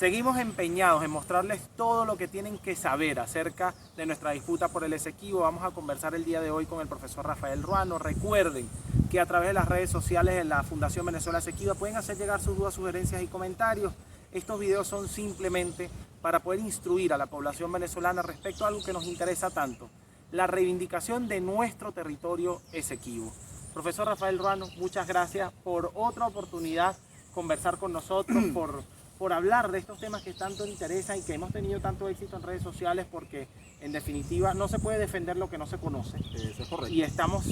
Seguimos empeñados en mostrarles todo lo que tienen que saber acerca de nuestra disputa por el Esequibo. Vamos a conversar el día de hoy con el profesor Rafael Ruano. Recuerden que a través de las redes sociales de la Fundación Venezuela Esequiba pueden hacer llegar sus dudas, sugerencias y comentarios. Estos videos son simplemente para poder instruir a la población venezolana respecto a algo que nos interesa tanto, la reivindicación de nuestro territorio Esequibo. Profesor Rafael Ruano, muchas gracias por otra oportunidad conversar con nosotros, por hablar de estos temas que tanto interesan y que hemos tenido tanto éxito en redes sociales, porque en definitiva no se puede defender lo que no se conoce. Eso es correcto. Y estamos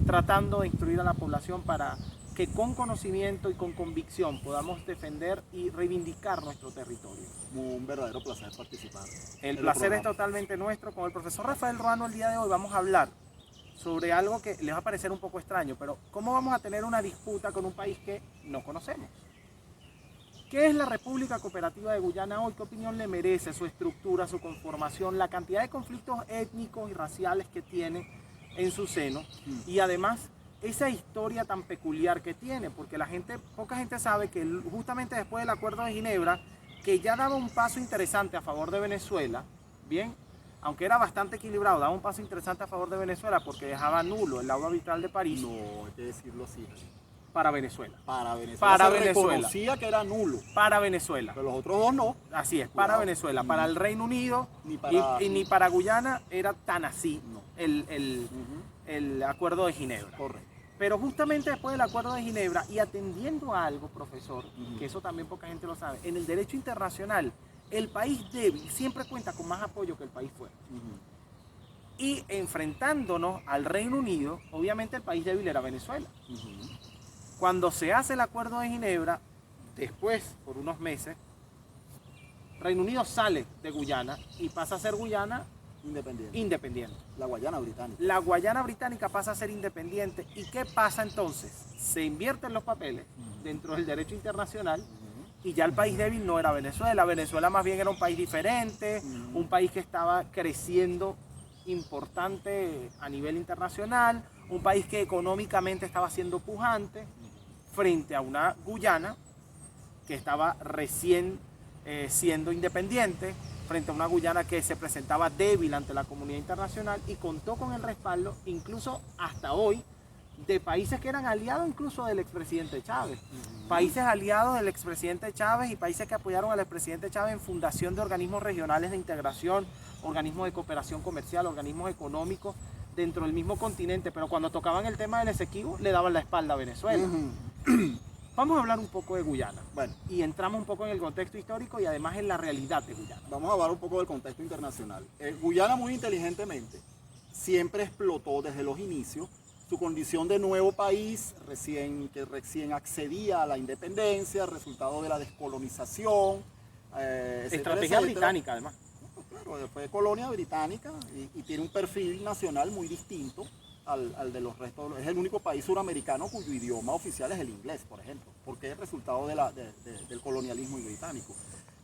tratando de instruir a la población para que con conocimiento y con convicción podamos defender y reivindicar nuestro territorio. Un verdadero placer participar. El placer es totalmente nuestro. Con el profesor Rafael Ruano el día de hoy vamos a hablar sobre algo que les va a parecer un poco extraño, pero ¿cómo vamos a tener una disputa con un país que no conocemos? ¿Qué es la República Cooperativa de Guyana hoy? ¿Qué opinión le merece su estructura, su conformación, la cantidad de conflictos étnicos y raciales que tiene en su seno? Y además, esa historia tan peculiar que tiene, porque poca gente sabe que justamente después del Acuerdo de Ginebra, que ya daba un paso interesante a favor de Venezuela, bien, aunque era bastante equilibrado, daba un paso interesante a favor de Venezuela porque dejaba nulo el laudo arbitral de París. No, hay que decirlo así. Para Venezuela. Para Venezuela. Para se Venezuela. reconocía que era nulo. Para Venezuela. Pero los otros dos no. Así es, para Venezuela. Para el Reino Unido ni para Guyana era tan así el Acuerdo de Ginebra. Correcto. Pero justamente después del Acuerdo de Ginebra, y atendiendo a algo, profesor, que eso también poca gente lo sabe, en el derecho internacional, el país débil siempre cuenta con más apoyo que el país fuerte. Y enfrentándonos al Reino Unido, obviamente el país débil era Venezuela. Cuando se hace el Acuerdo de Ginebra, después, por unos meses, Reino Unido sale de Guyana y pasa a ser Guyana independiente. La Guayana Británica. La Guayana Británica pasa a ser independiente. ¿Y qué pasa entonces? Se invierten los papeles dentro del derecho internacional y ya el país débil no era Venezuela. Venezuela más bien era un país diferente, un país que estaba creciendo importante a nivel internacional, un país que económicamente estaba siendo pujante frente a una Guyana que estaba recién siendo independiente, frente a una Guyana que se presentaba débil ante la comunidad internacional y contó con el respaldo, incluso hasta hoy, de países que eran aliados incluso del expresidente Chávez. Países aliados del expresidente Chávez y países que apoyaron al expresidente Chávez en fundación de organismos regionales de integración, organismos de cooperación comercial, organismos económicos dentro del mismo continente, pero cuando tocaban el tema del Esequibo le daban la espalda a Venezuela. Vamos a hablar un poco de Guyana. Bueno, y entramos un poco en el contexto histórico y además en la realidad de Guyana. vamos a hablar un poco del contexto internacional. Guyana muy inteligentemente siempre explotó desde los inicios su condición de nuevo país que recién accedía a la independencia, resultado de la descolonización. Estrategia británica además. Claro, fue colonia británica y tiene un perfil nacional muy distinto al de los restos. Es el único país suramericano cuyo idioma oficial es el inglés, por ejemplo, porque es resultado del colonialismo británico.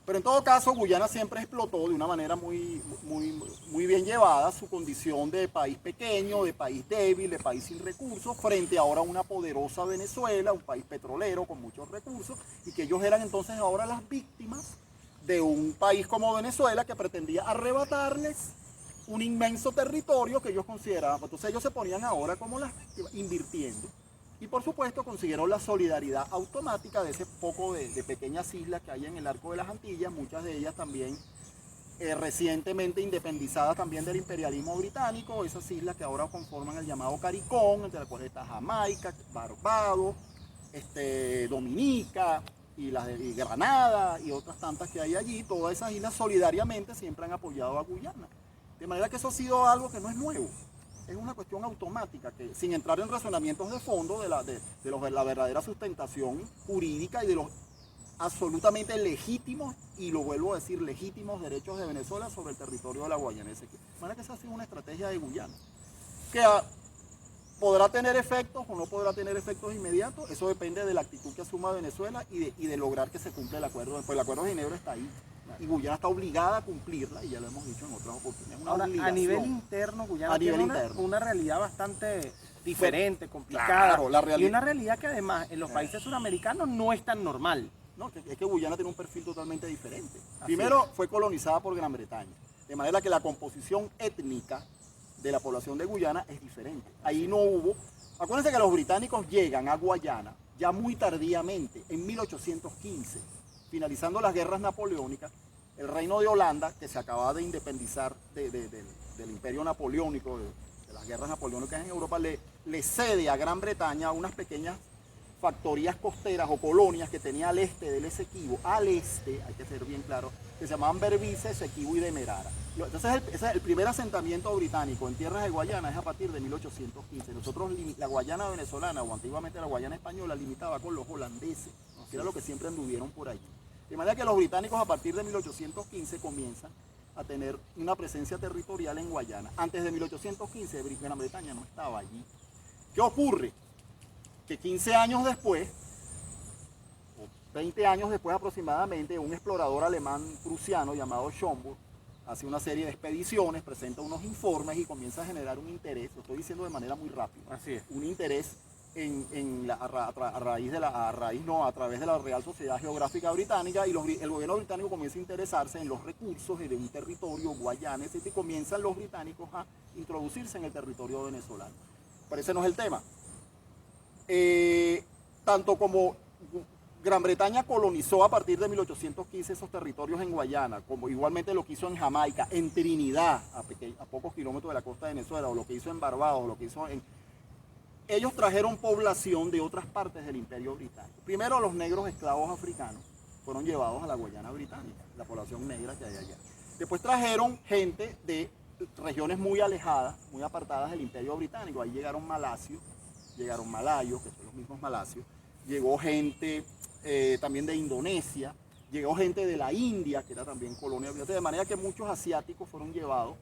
Pero en todo caso, Guyana siempre explotó de una manera muy bien llevada su condición de país pequeño, de país débil, de país sin recursos, frente ahora a una poderosa Venezuela, un país petrolero con muchos recursos, y que ellos eran entonces ahora las víctimas de un país como Venezuela que pretendía arrebatarles un inmenso territorio que ellos consideraban. Entonces ellos se ponían ahora como las invirtiendo. Y por supuesto consiguieron la solidaridad automática de ese poco de pequeñas islas que hay en el arco de las Antillas, muchas de ellas también recientemente independizadas también del imperialismo británico, esas islas que ahora conforman el llamado CARICOM, entre las cuales está Jamaica, Barbados, Dominica y Granada y otras tantas que hay allí. Todas esas islas solidariamente siempre han apoyado a Guyana. De manera que eso ha sido algo que no es nuevo. Es una cuestión automática, que sin entrar en razonamientos de fondo de la verdadera sustentación jurídica y de los absolutamente legítimos, y lo vuelvo a decir, legítimos derechos de Venezuela sobre el territorio de la Guayana. De manera que esa ha sido una estrategia de Guyana, que podrá tener efectos o no podrá tener efectos inmediatos. Eso depende de la actitud que asuma Venezuela y de lograr que se cumpla el acuerdo. Pues el acuerdo de Ginebra está ahí. Y Guyana está obligada a cumplirla, y ya lo hemos dicho en otras oportunidades. Ahora, a nivel interno, Guyana tiene una realidad bastante diferente, complicada, claro, y una realidad que además en los países suramericanos no es tan normal. No, es que Guyana tiene un perfil totalmente diferente. Así Primero, fue colonizada por Gran Bretaña, de manera que la composición étnica de la población de Guyana es diferente. Ahí no hubo... Acuérdense que los británicos llegan a Guayana ya muy tardíamente, en 1815, finalizando las guerras napoleónicas. El reino de Holanda, que se acababa de independizar del imperio napoleónico, de las guerras napoleónicas en Europa, le cede a Gran Bretaña unas pequeñas factorías costeras o colonias que tenía al este del Esequibo, al este, hay que ser bien claro, que se llamaban Berbice, Esequibo y Demerara. Entonces ese es el primer asentamiento británico en tierras de Guayana, es a partir de 1815. Nosotros, la Guayana venezolana, o antiguamente la Guayana española, limitaba con los holandeses, que era lo que siempre anduvieron por allí. De manera que los británicos a partir de 1815 comienzan a tener una presencia territorial en Guayana. Antes de 1815 Gran Bretaña no estaba allí. ¿Qué ocurre? Que 15 años después, o 20 años después aproximadamente, un explorador alemán prusiano llamado Schomburg hace una serie de expediciones, presenta unos informes y comienza a generar un interés, lo estoy diciendo de manera muy rápida, Así es. un interés a través de la Real Sociedad Geográfica Británica, y el gobierno británico comienza a interesarse en los recursos de un territorio guayana, y comienzan los británicos a introducirse en el territorio venezolano. Pero ese no es el tema. Tanto como Gran Bretaña colonizó a partir de 1815 esos territorios en Guayana, como igualmente lo que hizo en Jamaica, en Trinidad, a pocos kilómetros de la costa de Venezuela, o lo que hizo en Barbados, o lo que hizo en... Ellos trajeron población de otras partes del Imperio Británico. Primero, los negros esclavos africanos fueron llevados a la Guayana Británica, la población negra que hay allá. Después trajeron gente de regiones muy alejadas, muy apartadas del Imperio Británico. Ahí llegaron malasios, llegaron malayos, que son los mismos malasios. Llegó gente también de Indonesia, llegó gente de la India, que era también colonia británica, de manera que muchos asiáticos fueron llevados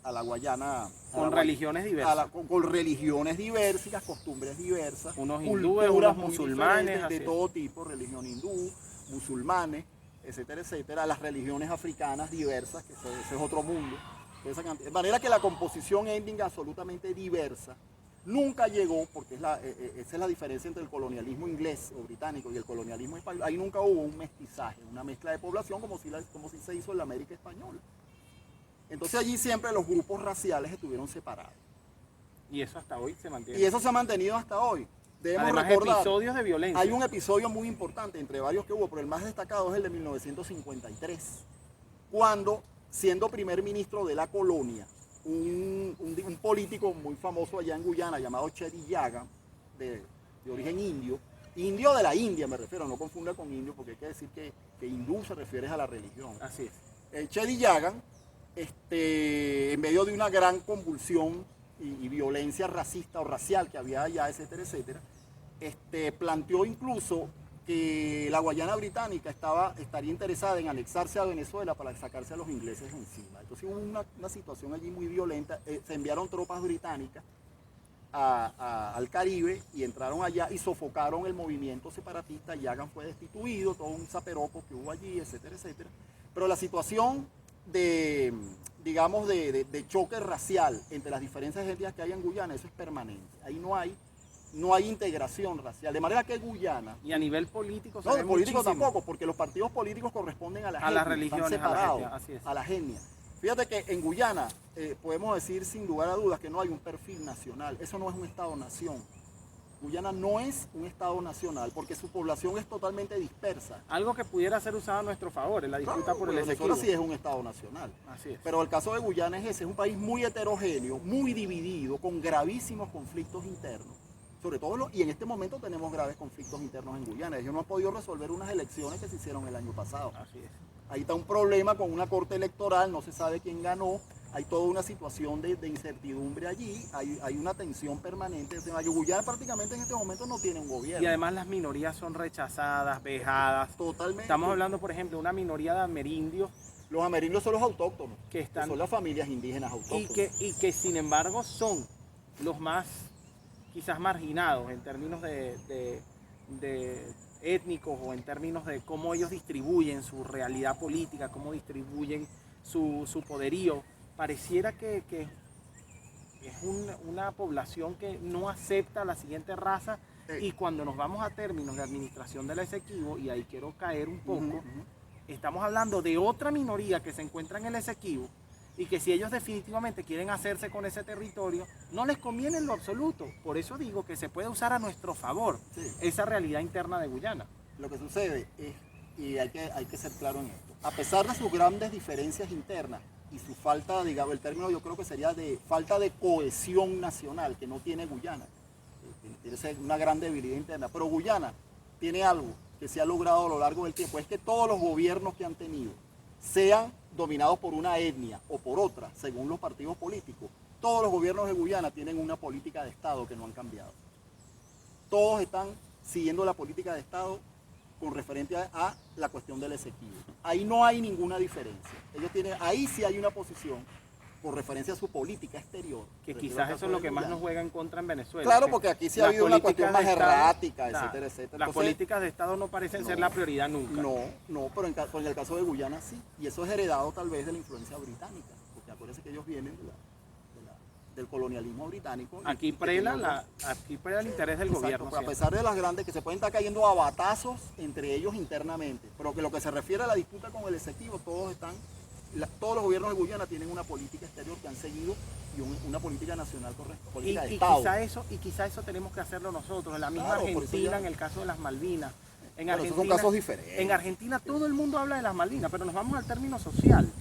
a la Guayana. Con religiones diversas. Con religiones diversas, costumbres diversas. Unos hindúes, unos musulmanes. De todo tipo, religión hindú, musulmanes, etcétera, etcétera. Las religiones africanas diversas, que ese es otro mundo. De manera que la composición étnica absolutamente diversa nunca llegó, porque esa es la diferencia entre el colonialismo inglés o británico y el colonialismo español. Ahí nunca hubo un mestizaje, una mezcla de población como si se hizo en la América española. Entonces allí siempre los grupos raciales estuvieron separados. Y eso hasta hoy se mantiene. Y eso se ha mantenido hasta hoy. Debemos Además, recordar, episodios de violencia. hay un episodio muy importante entre varios que hubo, pero el más destacado es el de 1953, cuando, siendo primer ministro de la colonia, un político muy famoso allá en Guyana llamado Chedi Yagan, de origen indio de la India me refiero, no confunda con indio, porque hay que decir que hindú se refiere a la religión. Así es. Chedi Yagan, en medio de una gran convulsión y violencia racista o racial que había allá, etcétera, etcétera, planteó incluso que la Guayana Británica estaría interesada en anexarse a Venezuela para sacarse a los ingleses encima. Entonces hubo una situación allí muy violenta. Se enviaron tropas británicas al Caribe y entraron allá y sofocaron el movimiento separatista. Yagan fue destituido, todo un zaperoco que hubo allí, etcétera, etcétera. Pero la situación de choque racial entre las diferentes etnias que hay en Guyana, eso es permanente. Ahí no hay integración racial, de manera que Guyana... Y a nivel político no, de político tampoco, porque los partidos políticos corresponden a las religiones, están separados, así es. a la etnia. Fíjate que en Guyana podemos decir sin lugar a dudas que no hay un perfil nacional, eso no es un Estado-nación. Guyana no es un Estado nacional porque su población es totalmente dispersa. Algo que pudiera ser usado a nuestro favor en la disputa por el Esequibo. Venezuela sí es un Estado nacional. Así es. Pero el caso de Guyana es ese, es un país muy heterogéneo, muy dividido, con gravísimos conflictos internos. Sobre todo, y en este momento tenemos graves conflictos internos en Guyana. Ellos no han podido resolver unas elecciones que se hicieron el año pasado. Así es. Ahí está un problema con una corte electoral, no se sabe quién ganó, hay toda una situación de incertidumbre allí, hay una tensión permanente. Guyana prácticamente en este momento no tiene un gobierno. Y además las minorías son rechazadas, vejadas. Totalmente. Estamos hablando, por ejemplo, de una minoría de amerindios. Los amerindios son los autóctonos, que son las familias indígenas autóctonas. Y que sin embargo son los más quizás marginados en términos de étnicos o en términos de cómo ellos distribuyen su realidad política, cómo distribuyen su poderío. Pareciera que es una población que no acepta la siguiente raza Y cuando nos vamos a términos de administración del Esequibo, y ahí quiero caer un poco, estamos hablando de otra minoría que se encuentra en el Esequibo y que si ellos definitivamente quieren hacerse con ese territorio, no les conviene en lo absoluto. Por eso digo que se puede usar a nuestro favor esa realidad interna de Guyana. Lo que sucede es, y hay que ser claro en esto, a pesar de sus grandes diferencias internas y su falta, digamos, el término yo creo que sería de falta de cohesión nacional que no tiene Guyana, tiene una gran debilidad interna, pero Guyana tiene algo que se ha logrado a lo largo del tiempo, es que todos los gobiernos que han tenido, sean dominados por una etnia o por otra, según los partidos políticos, todos los gobiernos de Guyana tienen una política de Estado que no han cambiado. Todos están siguiendo la política de Estado con referente a la cuestión del Esequibo. Ahí no hay ninguna diferencia. Ahí sí hay una posición con referencia a su política exterior. Que quizás eso es lo que más nos juega en contra en Venezuela. Claro, porque aquí sí ha habido una cuestión más errática, etcétera, etcétera. Las Entonces, políticas de Estado no parecen ser la prioridad nunca. No, pero en el caso de Guyana sí. Y eso es heredado tal vez de la influencia británica. Porque acuérdense que ellos vienen del colonialismo británico. Aquí prela el interés del gobierno. A pesar de las grandes que se pueden estar cayendo a batazos entre ellos internamente. Pero que lo que se refiere a la disputa con el Esequibo, todos los gobiernos de Guyana tienen una política exterior que han seguido y una política nacional correcta, política de Estado. Quizá eso tenemos que hacerlo nosotros, en la misma Claro, Argentina, en el caso de las Malvinas. Esos son casos diferentes. En Argentina todo el mundo habla de las Malvinas, pero nos vamos al término social.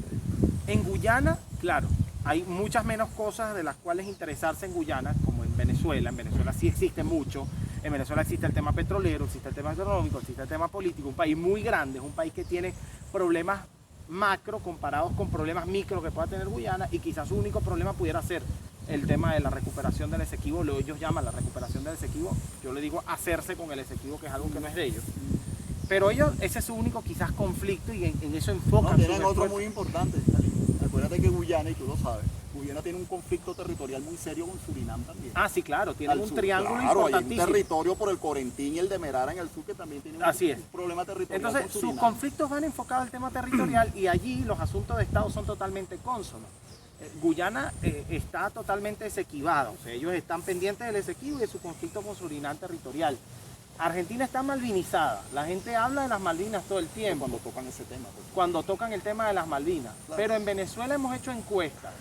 En Guyana, claro, hay muchas menos cosas de las cuales interesarse en Guyana, como en Venezuela. En Venezuela sí existe mucho. En Venezuela existe el tema petrolero, existe el tema económico, existe el tema político. Un país muy grande, es un país que tiene problemas macro comparados con problemas micro que pueda tener Guyana, y quizás su único problema pudiera ser el tema de la recuperación del Esequibo. Ellos llaman la recuperación del Esequibo, yo le digo hacerse con el Esequibo, que es algo que no es de ellos. Pero ellos, ese es su único quizás conflicto, y en eso enfocan. Tienen otro muy importante. Acuérdate que Guyana, y tú lo sabes, Guyana tiene un conflicto territorial muy serio con Surinam también. Ah, sí, claro, tienen un triángulo importantísimo. Hay un territorio por el Corentín y el Demerara en el sur que también tiene un problema territorial. Entonces, sus conflictos van enfocados al tema territorial y allí los asuntos de Estado son totalmente cónsonos. Guyana está totalmente desequivada, o sea, ellos están pendientes del Esequibo y de su conflicto con Surinam territorial. Argentina está malvinizada, la gente habla de las Malvinas todo el tiempo. Cuando tocan ese tema. Cuando tocan el tema de las Malvinas. Claro. Pero en Venezuela hemos hecho encuestas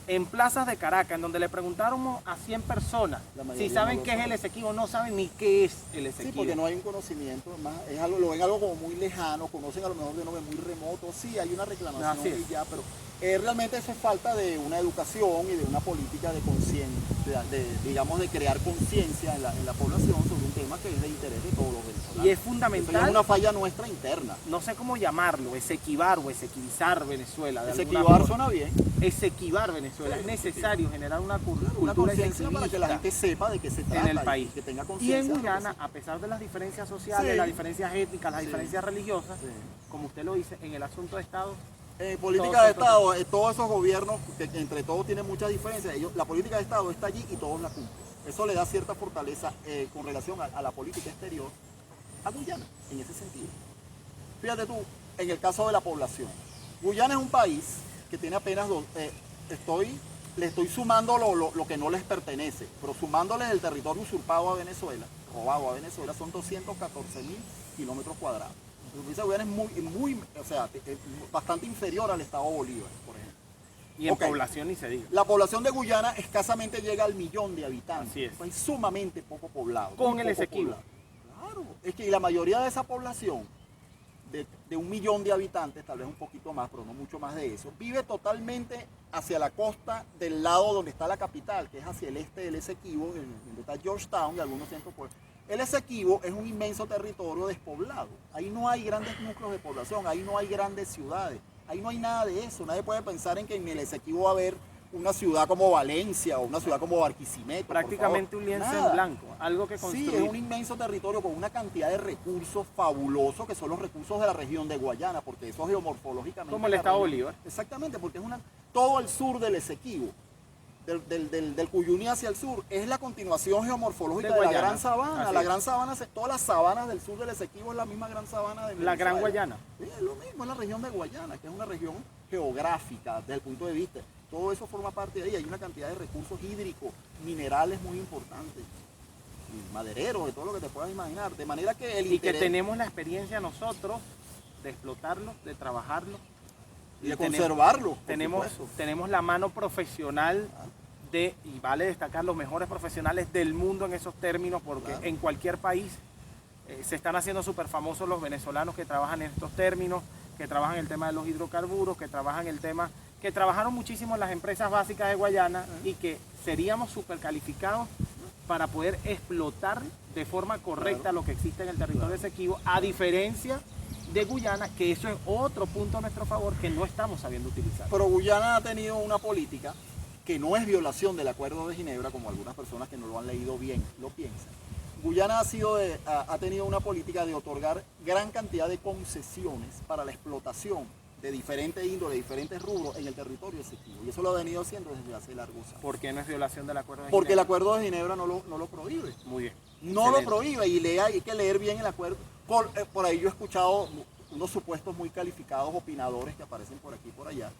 en plazas de Caracas, en donde le preguntáramos a 100 personas si saben qué es el Esequibo, no saben ni qué es el Esequibo. Sí, porque no hay un conocimiento, lo ven algo como muy lejano, conocen a lo mejor de un nombre muy remoto, sí, hay una reclamación y ya, pero realmente eso es falta de una educación y de una política de conciencia, digamos, de crear conciencia en la población sobre un tema que es de interés de todos los venezolanos. Y es fundamental. Eso es una falla nuestra interna. No sé cómo llamarlo, esequivar o esequivizar Venezuela. Esequivar suena bien. Esequivar Venezuela. Es necesario generar una cultura conciencia para que la gente sepa de qué se trata en el país. Que tenga y conciencia. en Guyana, a pesar de las diferencias sociales, las diferencias étnicas, las diferencias religiosas, como usted lo dice, en el asunto de Estado. Política de Estado, todos esos gobiernos que entre todos tienen muchas diferencias, la política de Estado está allí y todos la cumplen. Eso le da cierta fortaleza con relación a la política exterior a Guyana, en ese sentido. Fíjate tú, en el caso de la población, Guyana es un país que tiene apenas le estoy sumando lo que no les pertenece, pero sumándoles el territorio usurpado a Venezuela, robado a Venezuela, son 214.000 kilómetros cuadrados. La provincia de Guyana es bastante inferior al estado Bolívar, por ejemplo. Y en población ni se diga. La población de Guyana escasamente llega al 1.000.000 de habitantes. Así es. Un país sumamente poco poblado. Con el Esequibo. Claro, es que la mayoría de esa población, de 1.000.000 de habitantes, tal vez un poquito más, pero no mucho más de eso, vive totalmente hacia la costa del lado donde está la capital, que es hacia el este del Esequibo, donde está Georgetown y algunos centros pueblos. El Esequibo es un inmenso territorio despoblado. Ahí no hay grandes núcleos de población, ahí no hay grandes ciudades, ahí no hay nada de eso. Nadie puede pensar en que en el Esequibo va a haber una ciudad como Valencia o una ciudad como Barquisimeto. Prácticamente un lienzo en blanco, algo que construir. Sí, es un inmenso territorio con una cantidad de recursos fabulosos, que son los recursos de la región de Guayana, porque eso geomorfológicamente... Como el estado Bolívar. Exactamente, porque es todo el sur del Esequibo, del Cuyuní hacia el sur, es la continuación geomorfológica de la Gran Sabana. La Gran Sabana, todas las sabanas del sur del Esequibo es la misma Gran Sabana de Venezuela. La Gran Guayana. Sí, es lo mismo, es la región de Guayana, que es una región geográfica desde el punto de vista. Todo eso forma parte de ahí. Hay una cantidad de recursos hídricos, minerales muy importantes. madereros, de todo lo que te puedas imaginar. De manera que el Y que interés tenemos la experiencia nosotros de explotarlo, de trabajarlo. y de tenemos- conservarlo, por Tenemos, supuesto. tenemos la mano profesional y vale destacar los mejores profesionales del mundo en esos términos, porque Claro. en cualquier país se están haciendo súper famosos los venezolanos que trabajan en estos términos, que trabajan el tema de los hidrocarburos, que trabajan el tema, que trabajaron muchísimo en las empresas básicas de Guayana y que seríamos súper calificados para poder explotar de forma correcta Claro. lo que existe en el territorio Esequibo, a diferencia de Guyana, que eso es otro punto a nuestro favor que no estamos sabiendo utilizar. Pero Guyana ha tenido una política que no es violación del Acuerdo de Ginebra, como algunas personas que no lo han leído bien lo piensan. Guyana ha tenido una política de otorgar gran cantidad de concesiones para la explotación de diferentes índoles, diferentes rubros en el territorio Esequibo. Y eso lo ha venido haciendo desde hace largos años. ¿Por qué no es violación del acuerdo de Porque el Ginebra? Acuerdo de Ginebra no lo prohíbe. Muy bien. No Excelente. lo prohíbe y hay que leer bien el acuerdo. Por ahí yo he escuchado unos supuestos muy calificados opinadores que aparecen por aquí y por allá.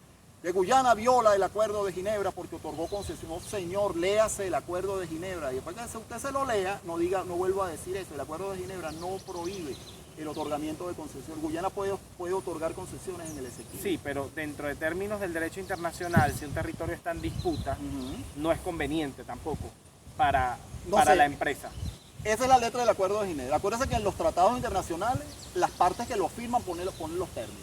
Que Guyana viola el Acuerdo de Ginebra porque otorgó concesión. No, señor, léase el Acuerdo de Ginebra. Y después que usted se lo lea, no vuelva a decir eso. El Acuerdo de Ginebra no prohíbe el otorgamiento de concesión. Guyana puede otorgar concesiones en el Esequibo. Sí, pero dentro de términos del derecho internacional, si un territorio está en disputa, Ujú. no es conveniente tampoco para No sé. la empresa. Esa es la letra del Acuerdo de Ginebra. Acuérdense que en los tratados internacionales, las partes que lo firman ponen los términos.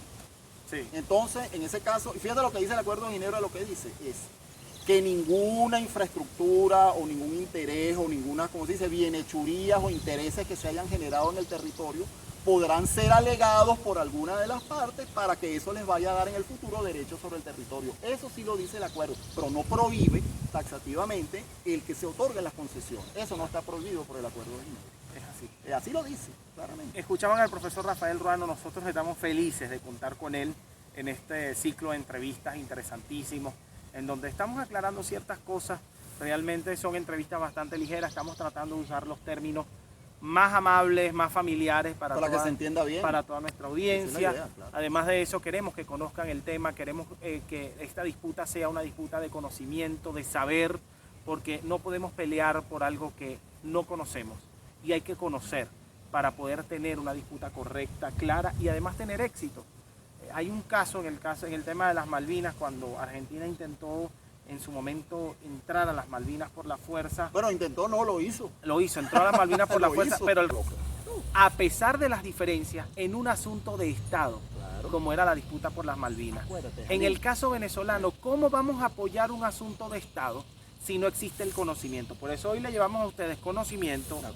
Sí. Entonces, en ese caso, y fíjate lo que dice el Acuerdo de Ginebra, lo que dice es que ninguna infraestructura o ningún interés o ninguna, como se dice, bienhechurías o intereses que se hayan generado en el territorio podrán ser alegados por alguna de las partes para que eso les vaya a dar en el futuro derechos sobre el territorio. Eso sí lo dice el acuerdo, pero no prohíbe taxativamente el que se otorguen las concesiones. Eso no está prohibido por el Acuerdo de Ginebra. Es así. Así lo dice, claramente. Escuchaban al profesor Rafael Ruano, nosotros estamos felices de contar con él en este ciclo de entrevistas interesantísimos, en donde estamos aclarando ciertas cosas. Realmente son entrevistas bastante ligeras, estamos tratando de usar los términos más amables, más familiares para que se entienda bien. para toda nuestra Esa audiencia. es la idea, claro. Además de eso, queremos que conozcan el tema, queremos que esta disputa sea una disputa de conocimiento, de saber, porque no podemos pelear por algo que no conocemos y hay que conocer para poder tener una disputa correcta, clara y además tener éxito. Hay un caso en el tema de las Malvinas, cuando Argentina intentó en su momento entrar a las Malvinas por la fuerza. Bueno, intentó, no lo hizo. Lo hizo, entró a las Malvinas por la Lo fuerza, hizo. pero a pesar de las diferencias en un asunto de Estado, Claro. como era la disputa por las Malvinas. Acuérdate, En el caso venezolano, ¿cómo vamos a apoyar un asunto de Estado si no existe el conocimiento? Por eso hoy le llevamos a ustedes conocimiento Claro.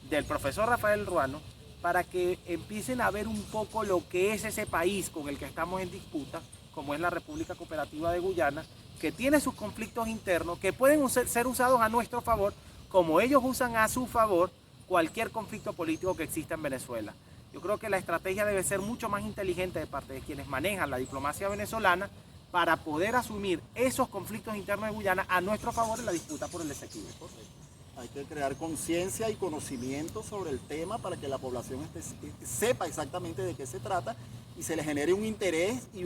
del profesor Rafael Ruano para que empiecen a ver un poco lo que es ese país con el que estamos en disputa, como es la República Cooperativa de Guyana, que tiene sus conflictos internos, que pueden ser usados a nuestro favor, como ellos usan a su favor cualquier conflicto político que exista en Venezuela. Yo creo que la estrategia debe ser mucho más inteligente de parte de quienes manejan la diplomacia venezolana para poder asumir esos conflictos internos de Guyana a nuestro favor en la disputa por el Esequibo. Hay que crear conciencia y conocimiento sobre el tema para que la población sepa exactamente de qué se trata y se le genere un interés y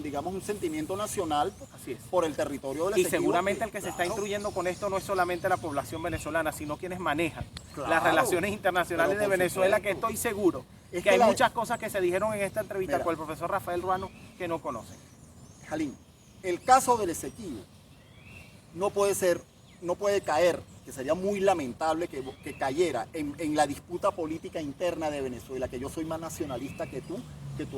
digamos, un sentimiento nacional Así es. por el territorio del Y Esequibo. seguramente el que se está Claro, instruyendo con esto no es solamente la población venezolana, sino quienes manejan Claro, las relaciones internacionales pero de por Venezuela, supuesto. que estoy seguro Es que que hay la- muchas cosas que se dijeron en esta entrevista Mira. con el profesor Rafael Ruano que no conocen. Jalín, el caso del Esequibo no puede caer, que sería muy lamentable que cayera en la disputa política interna de Venezuela, que yo soy más nacionalista que tú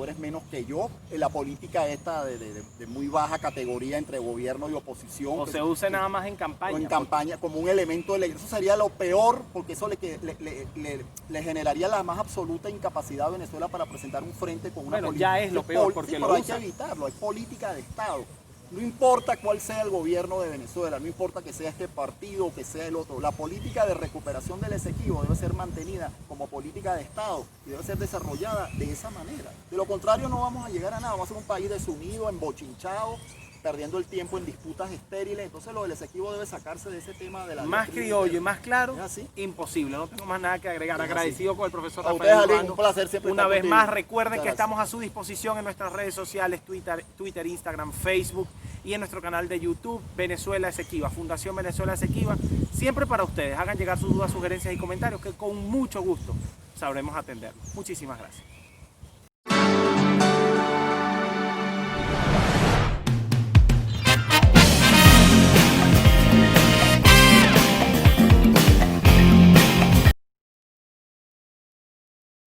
eres menos que yo, en la política esta de muy baja categoría entre gobierno y oposición. O se use nada más en o campaña. en campaña como un elemento de eso sería lo peor, porque eso le generaría la más absoluta incapacidad a Venezuela para presentar un frente con una Bueno, política. ya es lo peor, porque sí, lo pero hay usan. que evitarlo, hay política de Estado. No importa cuál sea el gobierno de Venezuela, no importa que sea este partido o que sea el otro, la política de recuperación del Esequibo debe ser mantenida como política de Estado y debe ser desarrollada de esa manera. De lo contrario no vamos a llegar a nada, vamos a ser un país desunido, embochinchado, perdiendo el tiempo en disputas estériles. Entonces lo del Esequibo debe sacarse de ese tema de la Más doctrina criollo y interna. más claro, ¿Es así? imposible. No tengo más nada que agregar. Es así. Agradecido con el profesor A Rafael ustedes, Jalín, Ruano. un placer siempre Una estar vez contigo. más, recuerden Muchas que gracias. estamos a su disposición en nuestras redes sociales, Twitter, Instagram, Facebook. y en nuestro canal de YouTube Venezuela Esequiba, Fundación Venezuela Esequiba, siempre para ustedes. Hagan llegar sus dudas, sugerencias y comentarios que con mucho gusto sabremos atenderlos. Muchísimas gracias.